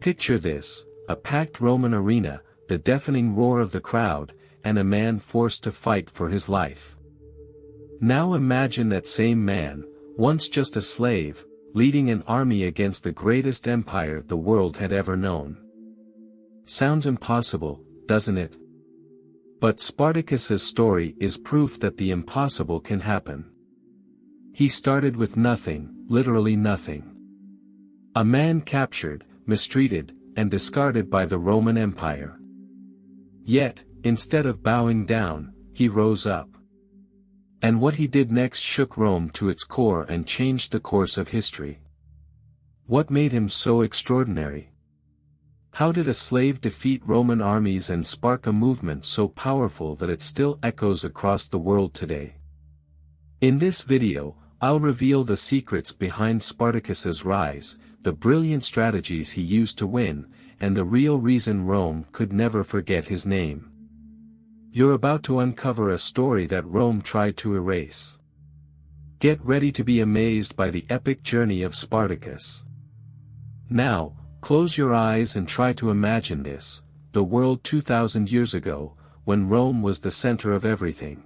Picture this, a packed Roman arena, the deafening roar of the crowd, and a man forced to fight for his life. Now imagine that same man, once just a slave, leading an army against the greatest empire the world had ever known. Sounds impossible, doesn't it? But Spartacus's story is proof that the impossible can happen. He started with nothing, literally nothing. A man captured, mistreated, and discarded by the Roman Empire. Yet, instead of bowing down, he rose up. And what he did next shook Rome to its core and changed the course of history. What made him so extraordinary? How did a slave defeat Roman armies and spark a movement so powerful that it still echoes across the world today? In this video, I'll reveal the secrets behind Spartacus's rise, the brilliant strategies he used to win, and the real reason Rome could never forget his name. You're about to uncover a story that Rome tried to erase. Get ready to be amazed by the epic journey of Spartacus. Now, close your eyes and try to imagine this, the world 2,000 years ago, when Rome was the center of everything.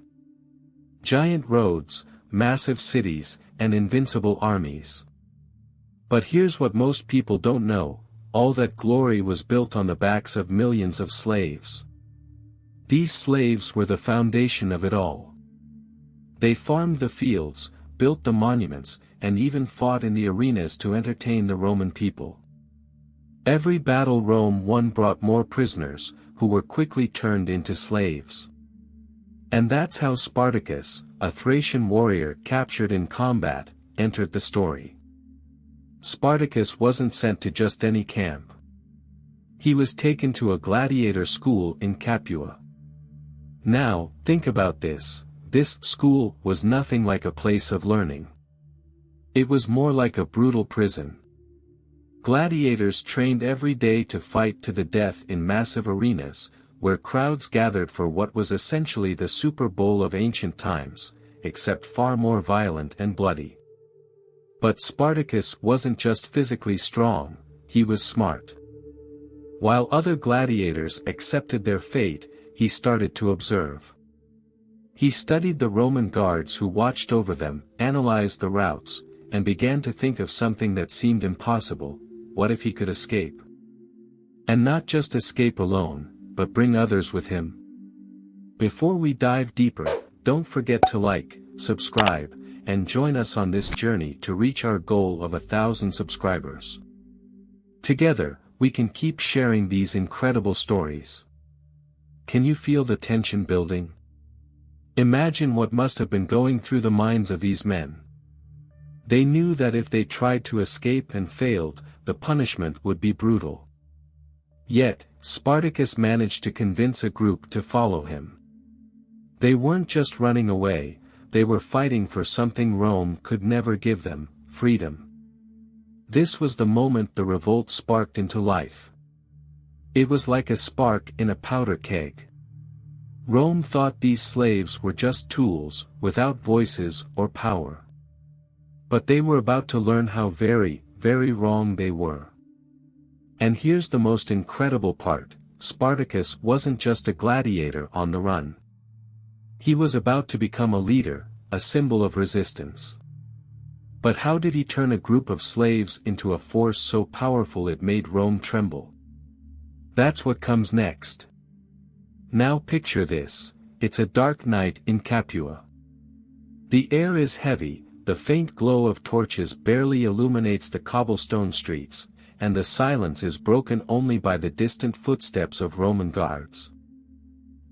Giant roads, massive cities, and invincible armies. But here's what most people don't know, all that glory was built on the backs of millions of slaves. These slaves were the foundation of it all. They farmed the fields, built the monuments, and even fought in the arenas to entertain the Roman people. Every battle Rome won brought more prisoners, who were quickly turned into slaves. And that's how Spartacus, a Thracian warrior captured in combat, entered the story. Spartacus wasn't sent to just any camp. He was taken to a gladiator school in Capua. Now, think about this, this school was nothing like a place of learning. It was more like a brutal prison. Gladiators trained every day to fight to the death in massive arenas, where crowds gathered for what was essentially the Super Bowl of ancient times, except far more violent and bloody. But Spartacus wasn't just physically strong, he was smart. While other gladiators accepted their fate, he started to observe. He studied the Roman guards who watched over them, analyzed the routes, and began to think of something that seemed impossible: what if he could escape? And not just escape alone, but bring others with him. Before we dive deeper, don't forget to like, subscribe, and join us on this journey to reach our goal of 1,000 subscribers. Together, we can keep sharing these incredible stories. Can you feel the tension building? Imagine what must have been going through the minds of these men. They knew that if they tried to escape and failed, the punishment would be brutal. Yet, Spartacus managed to convince a group to follow him. They weren't just running away, they were fighting for something Rome could never give them: freedom. This was the moment the revolt sparked into life. It was like a spark in a powder keg. Rome thought these slaves were just tools, without voices or power. But they were about to learn how very, very wrong they were. And here's the most incredible part: Spartacus wasn't just a gladiator on the run. He was about to become a leader, a symbol of resistance. But how did he turn a group of slaves into a force so powerful it made Rome tremble? That's what comes next. Now picture this, it's a dark night in Capua. The air is heavy, the faint glow of torches barely illuminates the cobblestone streets, and the silence is broken only by the distant footsteps of Roman guards.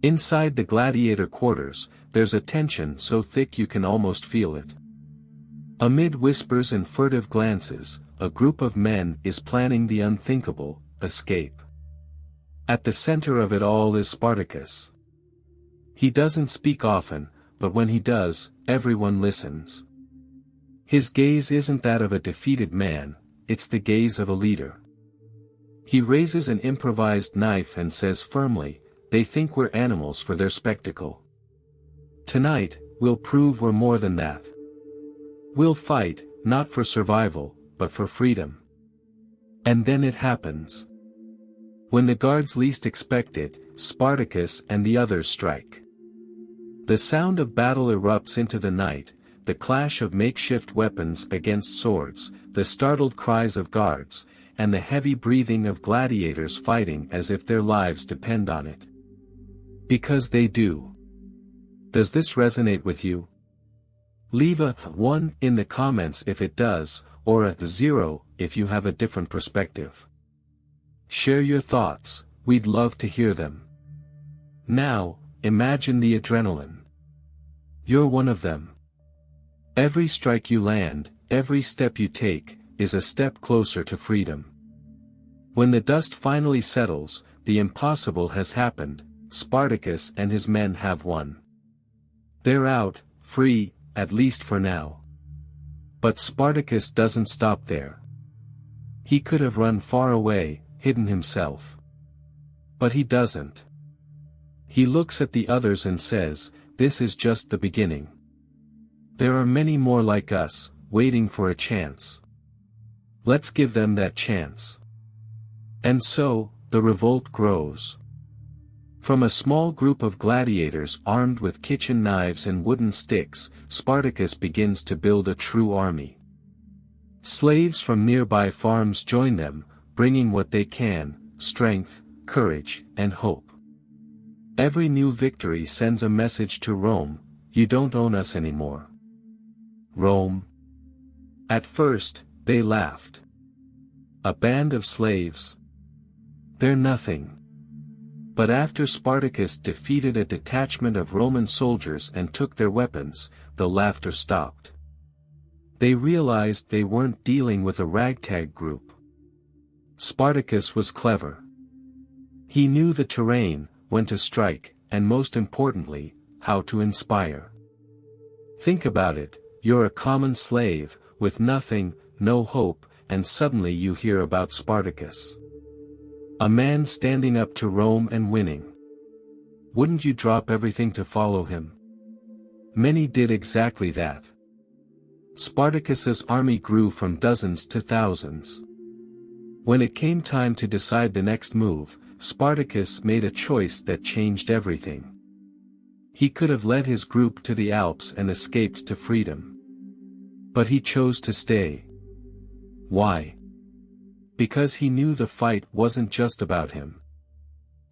Inside the gladiator quarters, there's a tension so thick you can almost feel it. Amid whispers and furtive glances, a group of men is planning the unthinkable: escape. At the center of it all is Spartacus. He doesn't speak often, but when he does, everyone listens. His gaze isn't that of a defeated man, it's the gaze of a leader. He raises an improvised knife and says firmly, "They think we're animals for their spectacle. Tonight, we'll prove we're more than that. We'll fight, not for survival, but for freedom." And then it happens. When the guards least expect it, Spartacus and the others strike. The sound of battle erupts into the night, the clash of makeshift weapons against swords, the startled cries of guards, and the heavy breathing of gladiators fighting as if their lives depend on it. Because they do. Does this resonate with you? Leave a 1 in the comments if it does, or a 0 if you have a different perspective. Share your thoughts, we'd love to hear them. Now, imagine the adrenaline. You're one of them. Every strike you land, every step you take, is a step closer to freedom. When the dust finally settles, the impossible has happened, Spartacus and his men have won. They're out, free, at least for now. But Spartacus doesn't stop there. He could have run far away, hidden himself. But he doesn't. He looks at the others and says, "This is just the beginning. There are many more like us, waiting for a chance. Let's give them that chance." And so, the revolt grows. From a small group of gladiators armed with kitchen knives and wooden sticks, Spartacus begins to build a true army. Slaves from nearby farms join them, bringing what they can, strength, courage, and hope. Every new victory sends a message to Rome: you don't own us anymore. Rome. At first, they laughed. A band of slaves? They're nothing. But after Spartacus defeated a detachment of Roman soldiers and took their weapons, the laughter stopped. They realized they weren't dealing with a ragtag group. Spartacus was clever. He knew the terrain, when to strike, and most importantly, how to inspire. Think about it, you're a common slave, with nothing, no hope, and suddenly you hear about Spartacus. A man standing up to Rome and winning. Wouldn't you drop everything to follow him? Many did exactly that. Spartacus's army grew from dozens to thousands. When it came time to decide the next move, Spartacus made a choice that changed everything. He could have led his group to the Alps and escaped to freedom. But he chose to stay. Why? Because he knew the fight wasn't just about him.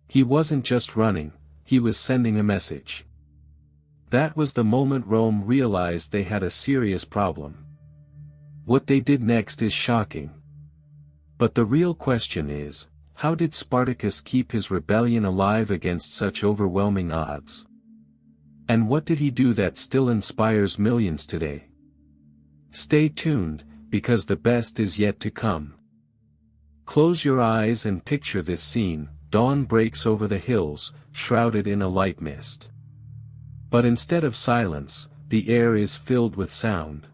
He wasn't just running, he was sending a message. That was the moment Rome realized they had a serious problem. What they did next is shocking. But the real question is, how did Spartacus keep his rebellion alive against such overwhelming odds? And what did he do that still inspires millions today? Stay tuned, because the best is yet to come. Close your eyes and picture this scene: dawn breaks over the hills, shrouded in a light mist. But instead of silence, the air is filled with sound.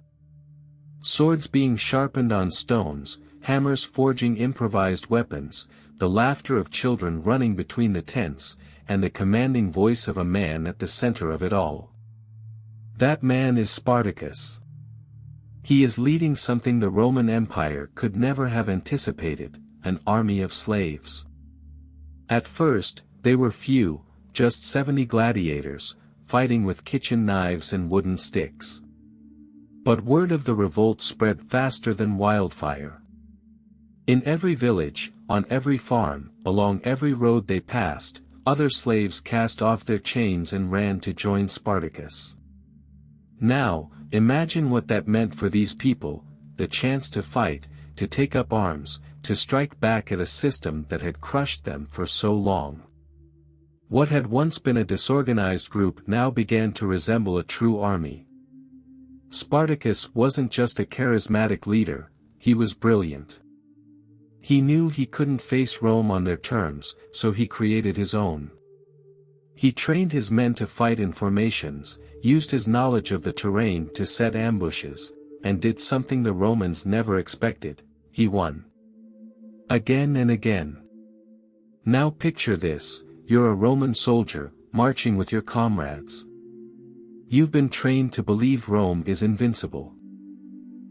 Swords being sharpened on stones, hammers forging improvised weapons, the laughter of children running between the tents, and the commanding voice of a man at the center of it all. That man is Spartacus. He is leading something the Roman Empire could never have anticipated: an army of slaves. At first, they were few, just 70 gladiators, fighting with kitchen knives and wooden sticks. But word of the revolt spread faster than wildfire. In every village, on every farm, along every road they passed, other slaves cast off their chains and ran to join Spartacus. Now, imagine what that meant for these people: the chance to fight, to take up arms, to strike back at a system that had crushed them for so long. What had once been a disorganized group now began to resemble a true army. Spartacus wasn't just a charismatic leader, he was brilliant. He knew he couldn't face Rome on their terms, so he created his own. He trained his men to fight in formations, used his knowledge of the terrain to set ambushes, and did something the Romans never expected: he won. Again and again. Now picture this: you're a Roman soldier, marching with your comrades. You've been trained to believe Rome is invincible.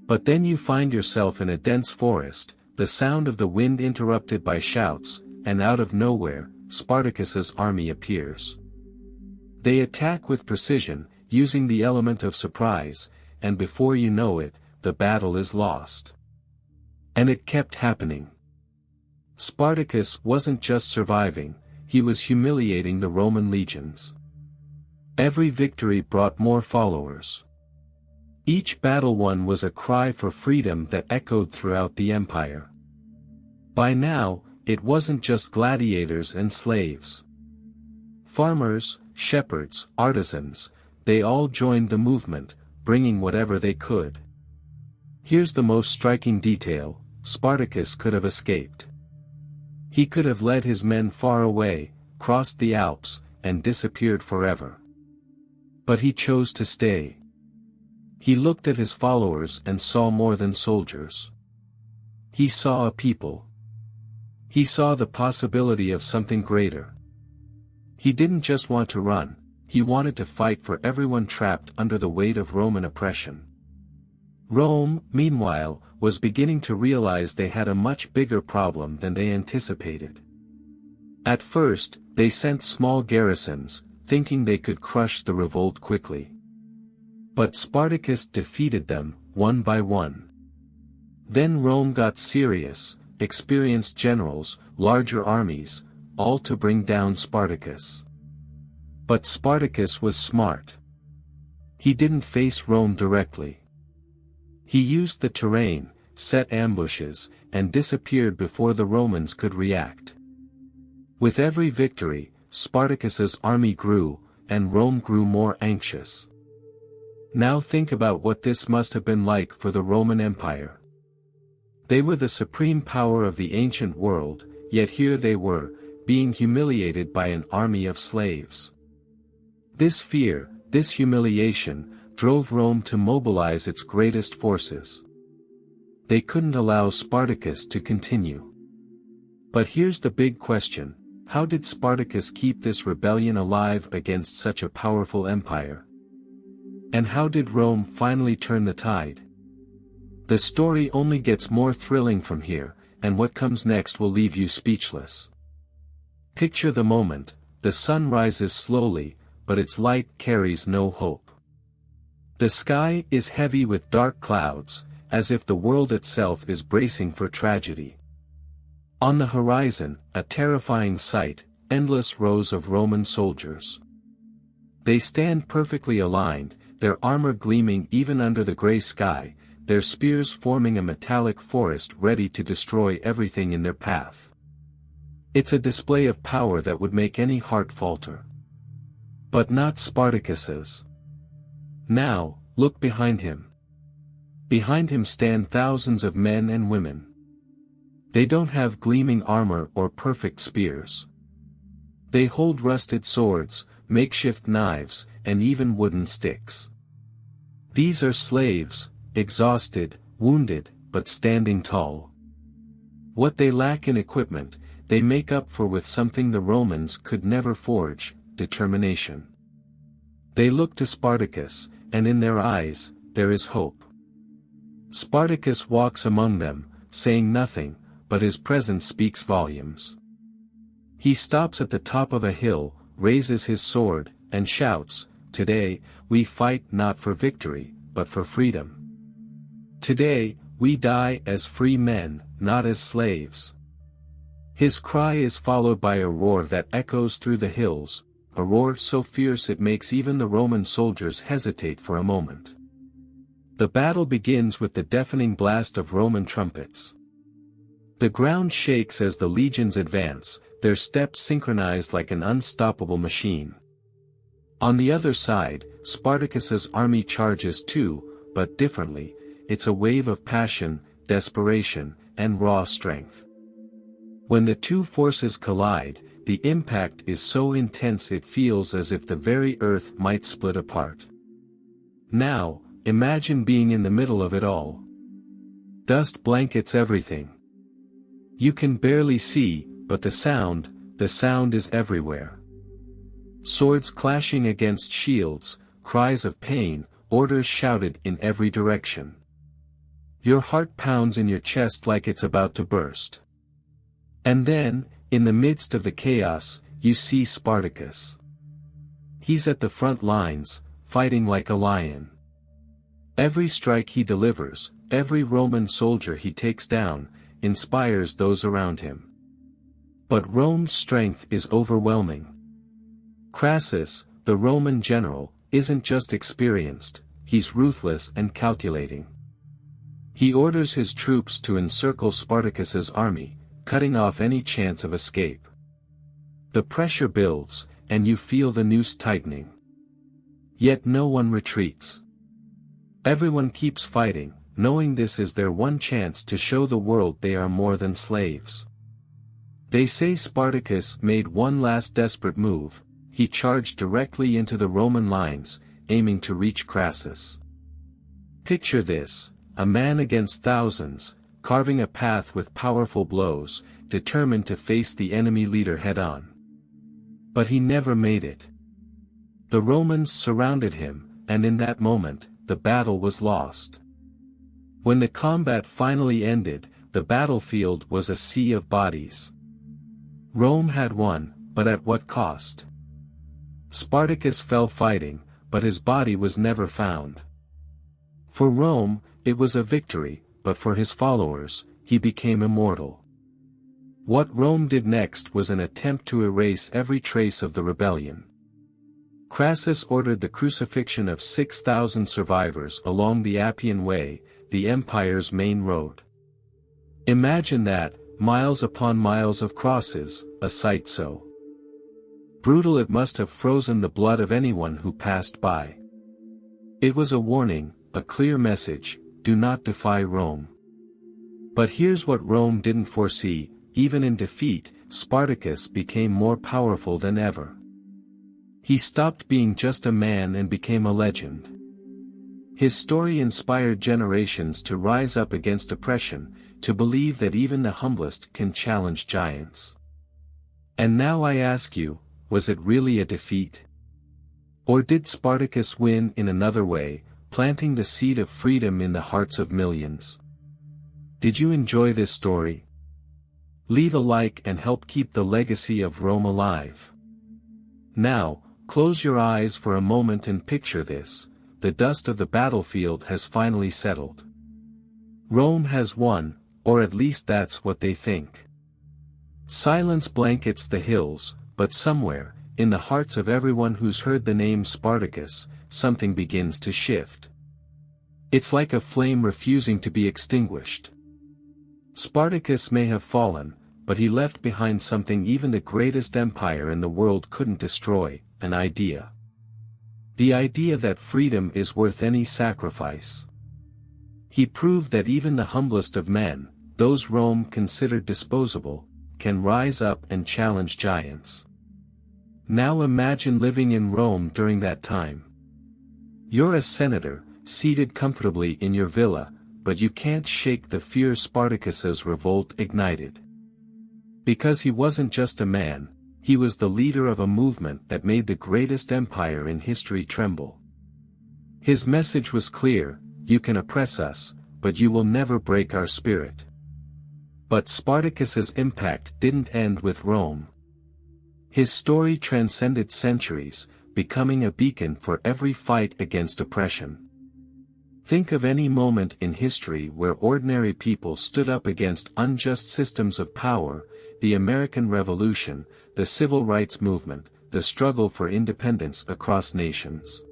But then you find yourself in a dense forest, the sound of the wind interrupted by shouts, and out of nowhere, Spartacus's army appears. They attack with precision, using the element of surprise, and before you know it, the battle is lost. And it kept happening. Spartacus wasn't just surviving, he was humiliating the Roman legions. Every victory brought more followers. Each battle won was a cry for freedom that echoed throughout the empire. By now, it wasn't just gladiators and slaves. Farmers, shepherds, artisans, they all joined the movement, bringing whatever they could. Here's the most striking detail: Spartacus could have escaped. He could have led his men far away, crossed the Alps, and disappeared forever. But he chose to stay. He looked at his followers and saw more than soldiers. He saw a people. He saw the possibility of something greater. He didn't just want to run, he wanted to fight for everyone trapped under the weight of Roman oppression. Rome, meanwhile, was beginning to realize they had a much bigger problem than they anticipated. At first, they sent small garrisons, thinking they could crush the revolt quickly. But Spartacus defeated them, one by one. Then Rome got serious, experienced generals, larger armies, all to bring down Spartacus. But Spartacus was smart. He didn't face Rome directly. He used the terrain, set ambushes, and disappeared before the Romans could react. With every victory, Spartacus's army grew, and Rome grew more anxious. Now think about what this must have been like for the Roman Empire. They were the supreme power of the ancient world, yet here they were, being humiliated by an army of slaves. This fear, this humiliation, drove Rome to mobilize its greatest forces. They couldn't allow Spartacus to continue. But here's the big question: how did Spartacus keep this rebellion alive against such a powerful empire? And how did Rome finally turn the tide? The story only gets more thrilling from here, and what comes next will leave you speechless. Picture the moment: the sun rises slowly, but its light carries no hope. The sky is heavy with dark clouds, as if the world itself is bracing for tragedy. On the horizon, a terrifying sight: endless rows of Roman soldiers. They stand perfectly aligned, their armor gleaming even under the gray sky, their spears forming a metallic forest ready to destroy everything in their path. It's a display of power that would make any heart falter. But not Spartacus's. Now, look behind him. Behind him stand thousands of men and women. They don't have gleaming armor or perfect spears. They hold rusted swords, makeshift knives, and even wooden sticks. These are slaves, exhausted, wounded, but standing tall. What they lack in equipment, they make up for with something the Romans could never forge: determination. They look to Spartacus, and in their eyes, there is hope. Spartacus walks among them, saying nothing, but his presence speaks volumes. He stops at the top of a hill, raises his sword, and shouts, "Today, we fight not for victory, but for freedom. Today, we die as free men, not as slaves." His cry is followed by a roar that echoes through the hills, a roar so fierce it makes even the Roman soldiers hesitate for a moment. The battle begins with the deafening blast of Roman trumpets. The ground shakes as the legions advance, their steps synchronized like an unstoppable machine. On the other side, Spartacus's army charges too, but differently. It's a wave of passion, desperation, and raw strength. When the two forces collide, the impact is so intense it feels as if the very earth might split apart. Now, imagine being in the middle of it all. Dust blankets everything. You can barely see, but the sound is everywhere. Swords clashing against shields, cries of pain, orders shouted in every direction. Your heart pounds in your chest like it's about to burst. And then, In the midst of the chaos, you see Spartacus. He's at the front lines, fighting like a lion. Every strike he delivers, every Roman soldier he takes down, inspires those around him. But Rome's strength is overwhelming. Crassus, the Roman general, isn't just experienced, he's ruthless and calculating. He orders his troops to encircle Spartacus's army, cutting off any chance of escape. The pressure builds, and you feel the noose tightening. Yet no one retreats. Everyone keeps fighting, knowing this is their one chance to show the world they are more than slaves. They say Spartacus made one last desperate move. He charged directly into the Roman lines, aiming to reach Crassus. Picture this, a man against thousands, carving a path with powerful blows, determined to face the enemy leader head-on. But he never made it. The Romans surrounded him, and in that moment, the battle was lost. When the combat finally ended, the battlefield was a sea of bodies. Rome had won, but at what cost? Spartacus fell fighting, but his body was never found. For Rome, it was a victory, but for his followers, he became immortal. What Rome did next was an attempt to erase every trace of the rebellion. Crassus ordered the crucifixion of 6,000 survivors along the Appian Way, the empire's main road. Imagine that, miles upon miles of crosses, a sight so brutal it must have frozen the blood of anyone who passed by. It was a warning, a clear message: do not defy Rome. But here's what Rome didn't foresee: even in defeat, Spartacus became more powerful than ever. He stopped being just a man and became a legend. His story inspired generations to rise up against oppression, to believe that even the humblest can challenge giants. And now I ask you, was it really a defeat? Or did Spartacus win in another way, planting the seed of freedom in the hearts of millions? Did you enjoy this story? Leave a like and help keep the legacy of Rome alive. Now, close your eyes for a moment and picture this: the dust of the battlefield has finally settled. Rome has won, or at least that's what they think. Silence blankets the hills, but somewhere, in the hearts of everyone who's heard the name Spartacus, something begins to shift. It's like a flame refusing to be extinguished. Spartacus may have fallen, but he left behind something even the greatest empire in the world couldn't destroy: an idea. The idea that freedom is worth any sacrifice. He proved that even the humblest of men, those Rome considered disposable, can rise up and challenge giants. Now imagine living in Rome during that time. You're a senator, seated comfortably in your villa, but you can't shake the fear Spartacus's revolt ignited. Because he wasn't just a man, he was the leader of a movement that made the greatest empire in history tremble. His message was clear: you can oppress us, but you will never break our spirit. But Spartacus's impact didn't end with Rome. His story transcended centuries, becoming a beacon for every fight against oppression. Think of any moment in history where ordinary people stood up against unjust systems of power: the American Revolution, the Civil Rights Movement, the struggle for independence across nations.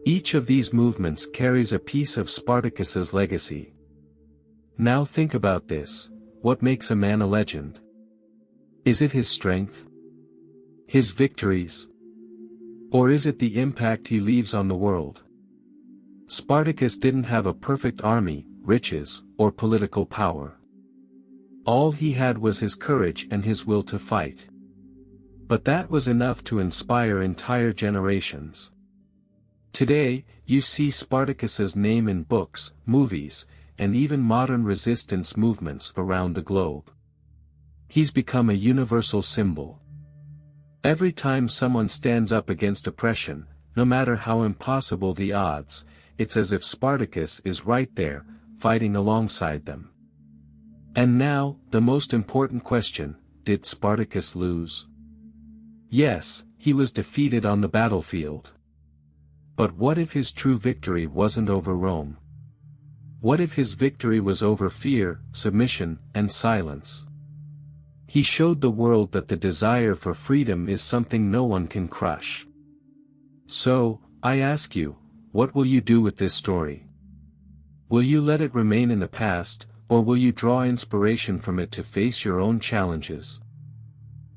Each of these movements carries a piece of Spartacus's legacy. Now think about this: what makes a man a legend? Is it his strength? His victories? Or is it the impact he leaves on the world? Spartacus didn't have a perfect army, riches, or political power. All he had was his courage and his will to fight. But that was enough to inspire entire generations. Today, you see Spartacus's name in books, movies, and even modern resistance movements around the globe. He's become a universal symbol. Every time someone stands up against oppression, no matter how impossible the odds, it's as if Spartacus is right there, fighting alongside them. And now, the most important question: did Spartacus lose? Yes, he was defeated on the battlefield. But what if his true victory wasn't over Rome? What if his victory was over fear, submission, and silence? He showed the world that the desire for freedom is something no one can crush. So, I ask you, what will you do with this story? Will you let it remain in the past, or will you draw inspiration from it to face your own challenges?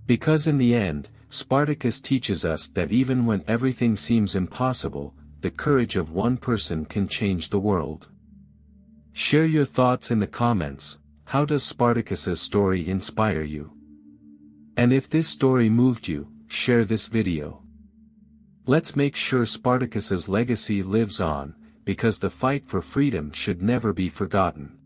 Because in the end, Spartacus teaches us that even when everything seems impossible, the courage of one person can change the world. Share your thoughts in the comments. How does Spartacus's story inspire you? And if this story moved you, share this video. Let's make sure Spartacus's legacy lives on, because the fight for freedom should never be forgotten.